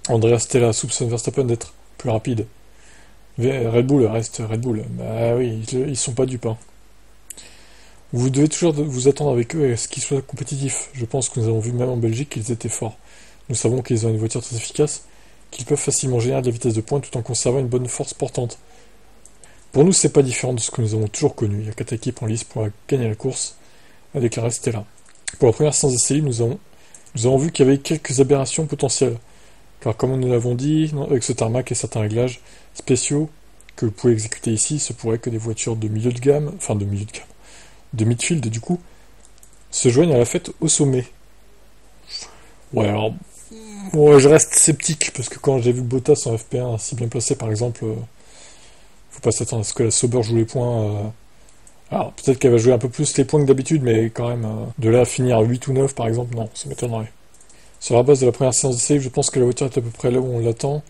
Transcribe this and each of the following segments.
Andrea Stella soupçonne Verstappen d'être plus rapide. Red Bull reste Red Bull. Bah oui, ils sont pas dupes, hein. Vous devez toujours vous attendre avec eux à ce qu'ils soient compétitifs. Je pense que nous avons vu même en Belgique qu'ils étaient forts. Nous savons qu'ils ont une voiture très efficace, qu'ils peuvent facilement générer de la vitesse de pointe tout en conservant une bonne force portante. Pour nous, c'est pas différent de ce que nous avons toujours connu. Il y a 4 équipes en lice pour gagner la course, a déclaré Stella. Pour la première séance d'essai libre, nous avons vu qu'il y avait quelques aberrations potentielles. Car comme nous l'avons dit, avec ce tarmac et certains réglages spéciaux que vous pouvez exécuter ici, ce pourrait que des voitures de milieu de gamme, de midfield du coup, se joignent à la fête au sommet. Ouais, alors, ouais, je reste sceptique, parce que quand j'ai vu Bottas en FP1 si bien placé par exemple, faut pas s'attendre à ce que la Sauber joue les points. Alors, peut-être qu'elle va jouer un peu plus les points que d'habitude, mais quand même, de là à finir 8 ou 9 par exemple, non, ça m'étonnerait. Sur la base de la première séance d'essai, je pense que la voiture est à peu près là où on l'attend.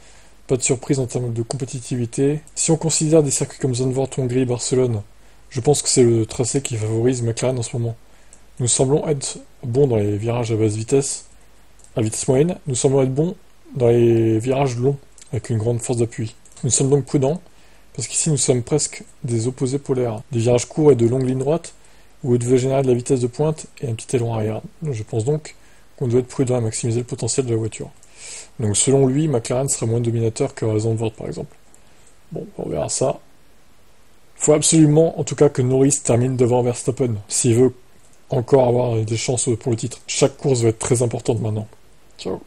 Pas de surprise en termes de compétitivité. Si on considère des circuits comme Zandvoort, Hongrie, Barcelone, je pense que c'est le tracé qui favorise McLaren en ce moment. Nous semblons être bons dans les virages à basse vitesse, à vitesse moyenne. Nous semblons être bons dans les virages longs, avec une grande force d'appui. Nous sommes donc prudents, parce qu'ici nous sommes presque des opposés polaires. Des virages courts et de longues lignes droites, où vous devez générer de la vitesse de pointe et un petit aileron arrière. Je pense donc qu'on doit être prudent à maximiser le potentiel de la voiture. Donc selon lui, McLaren serait moins dominateur que Zandvoort par exemple. Bon, on verra ça. Il faut absolument, en tout cas, que Norris termine devant Verstappen, s'il veut encore avoir des chances pour le titre. Chaque course va être très importante maintenant. Ciao.